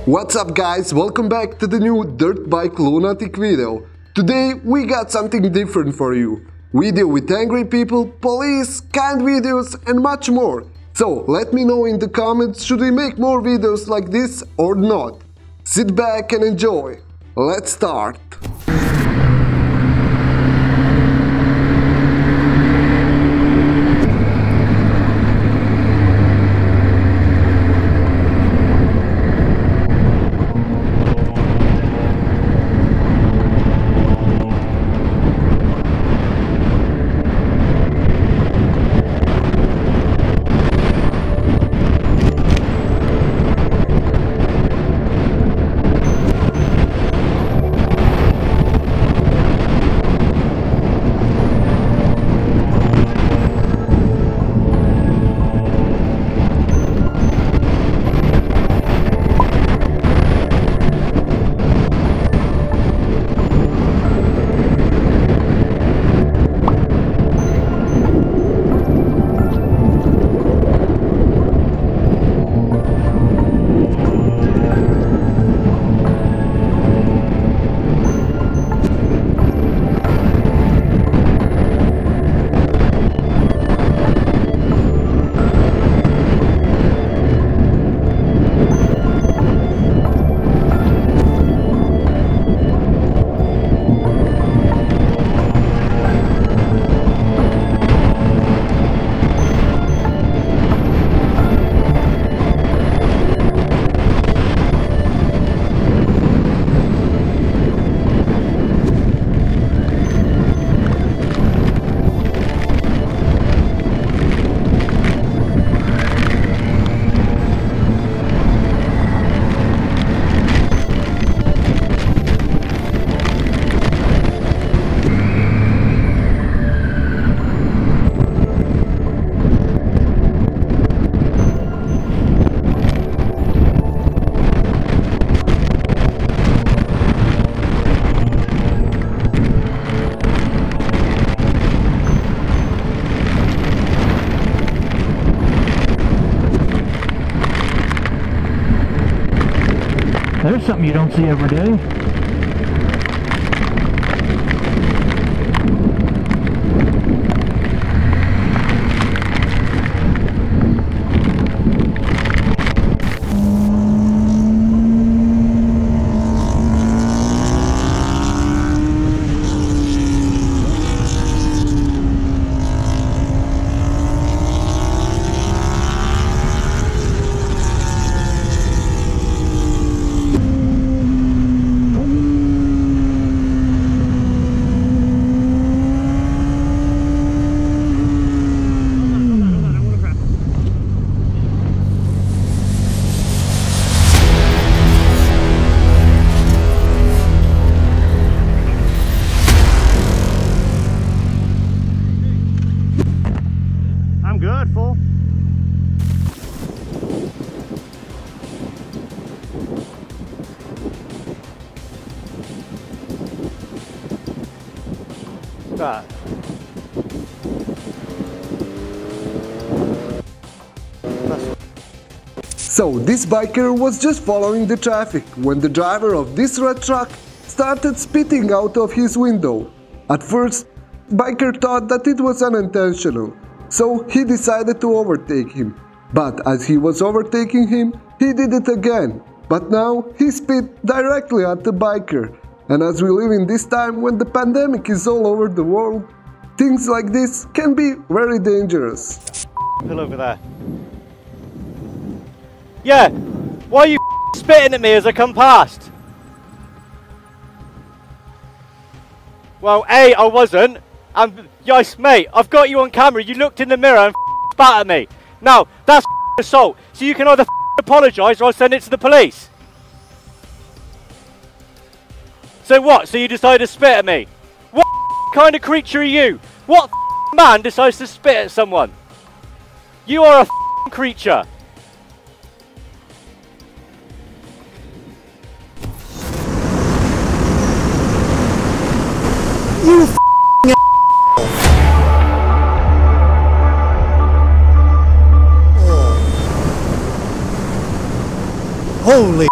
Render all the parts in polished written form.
What's up guys, welcome back to the new DirtBike Lunatic video. Today we got something different for you. Video with angry people, police, canned videos and much more. So let me know in the comments, should we make more videos like this or not? Sit back and enjoy. Let's start. There's something you don't see every day. So this biker was just following the traffic when the driver of this red truck started spitting out of his window. At first, biker thought that it was unintentional, so he decided to overtake him. But as he was overtaking him, he did it again. But now he spit directly at the biker. And as we live in this time when the pandemic is all over the world, things like this can be very dangerous. Pull over there. Yeah, why are you spitting at me as I come past? Well, A, I wasn't, and yes, mate, I've got you on camera, you looked in the mirror and spat at me. Now, that's assault, so you can either apologise or I'll send it to the police. So what, so you decided to spit at me? What kind of creature are you? What man decides to spit at someone? You are a creature. You Holy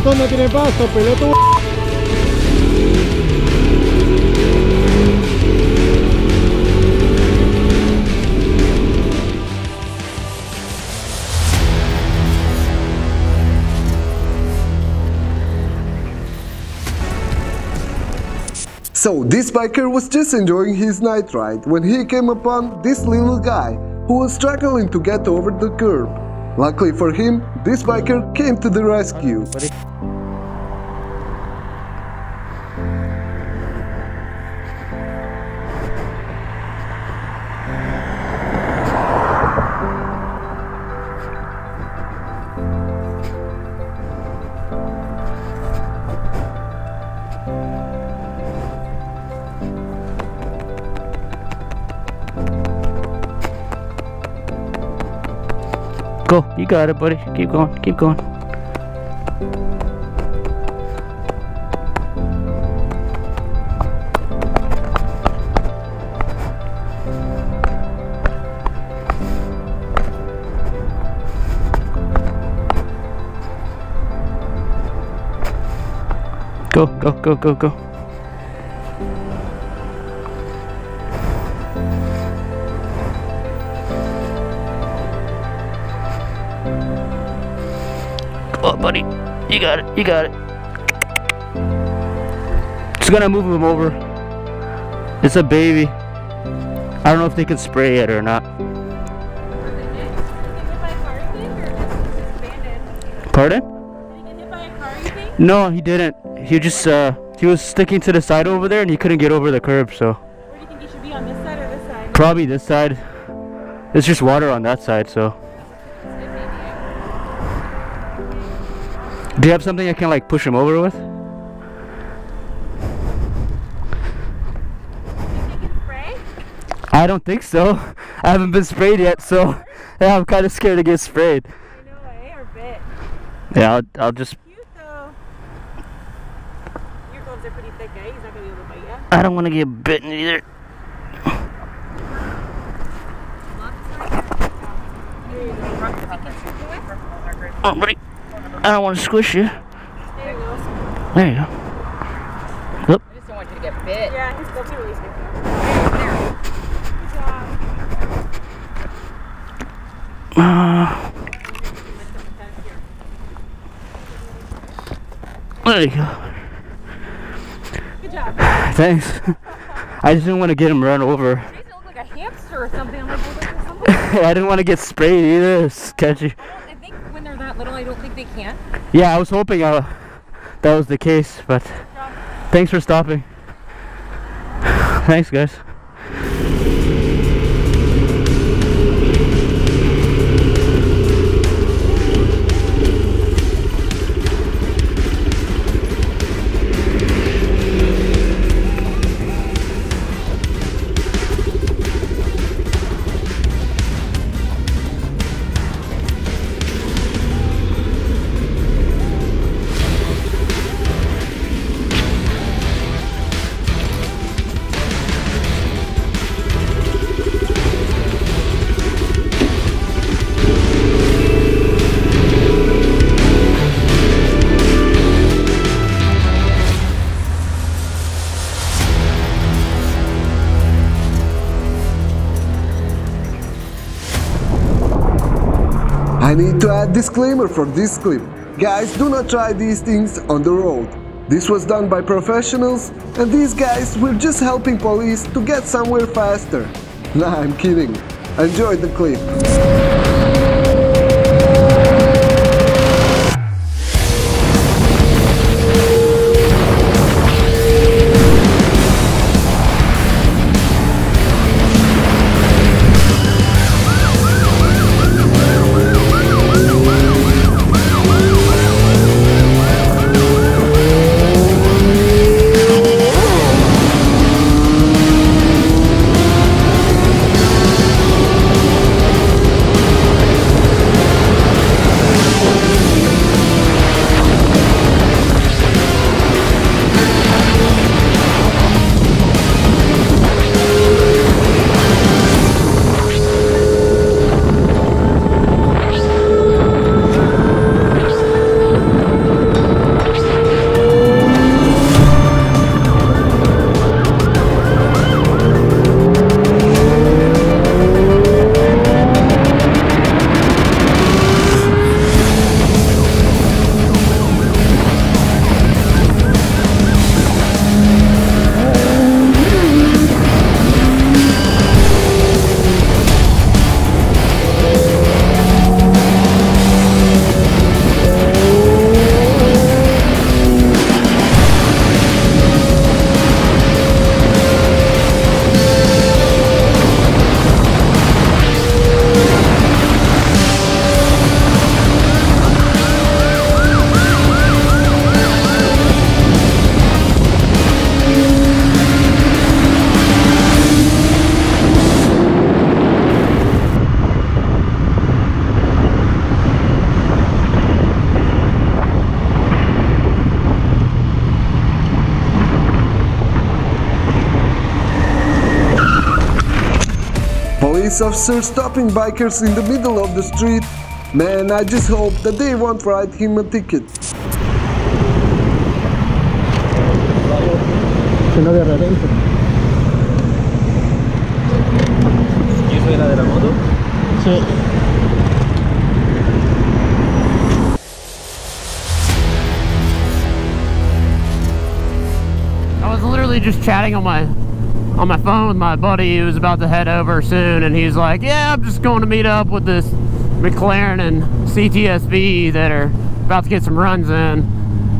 botón no tiene pasto, pelotudo. So this biker was just enjoying his night ride when he came upon this little guy who was struggling to get over the curb. Luckily for him, this biker came to the rescue. Go, you got it, buddy. Keep going, keep going. Go, go, go, go, go. Oh, buddy, you got it, you got it. Just gonna move him over. It's a baby. I don't know if they can spray it or not. Pardon? Did he get hit by a car, you think? No, he didn't. He just, he was sticking to the side over there and he couldn't get over the curb, so. Where do you think he should be, on this side or this side? Probably this side. There's just water on that side, so. Do you have something I can like push him over with? Think he can spray? I don't think so. I haven't been sprayed yet, so yeah, I'm kind of scared to get sprayed. I know, eh? Or bit. Yeah, I'll just. Cute though. Your gloves are pretty thick, eh? He's not gonna be able to bite you. I don't want to get bitten either. Oh, buddy. I don't want to squish you. There you go. There you go. Oop. I just don't want you to get bit. Yeah, his gloves are really thick though. There you go. Good job. Thanks. I just didn't want to get him run over. He doesn't look like a hamster or something. I'm like, well, look at something. I didn't want to get sprayed either. It's sketchy. I think when they're that little, I don't think they can. Yeah, I was hoping that was the case, but thanks for stopping. Thanks, guys. I need to add disclaimer for this clip. Guys, do not try these things on the road. This was done by professionals and these guys were just helping police to get somewhere faster. Nah, I'm kidding. Enjoy the clip. police officer stopping bikers in the middle of the street. Man, I just hope that they won't write him a ticket. I was literally just chatting on my phone with my buddy who was about to head over soon, and he's like, yeah, I'm just going to meet up with this McLaren and CTS-V that are about to get some runs in.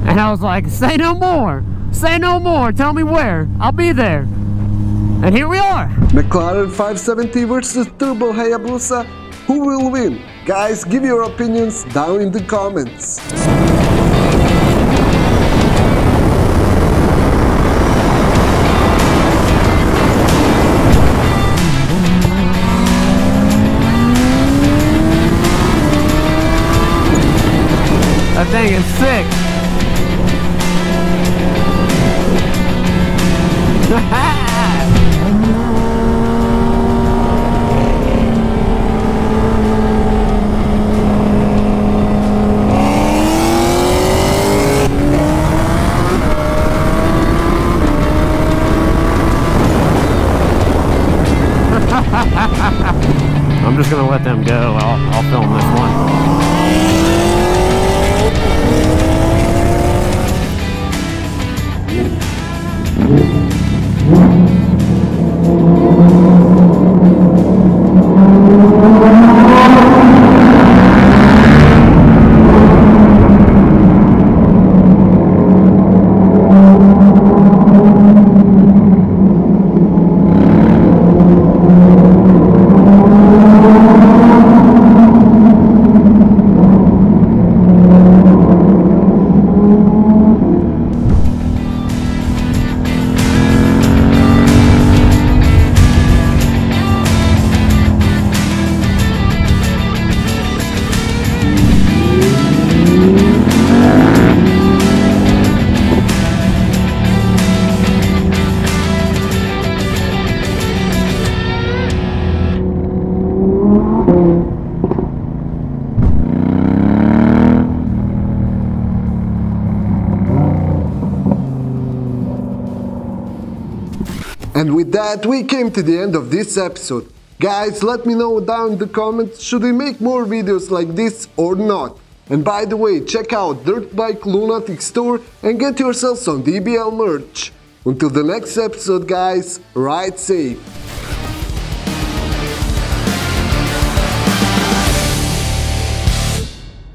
And I was like, say no more, tell me where, I'll be there. And here we are. McLaren 570 versus Turbo Hayabusa. Who will win? Guys, give your opinions down in the comments. That thing is sick. I'm just gonna let them go. I'll film this one. And with that, we came to the end of this episode. Guys, let me know down in the comments, should we make more videos like this or not? And by the way, check out DirtBike Lunatic store and get yourself some DBL merch. Until the next episode, guys, ride safe.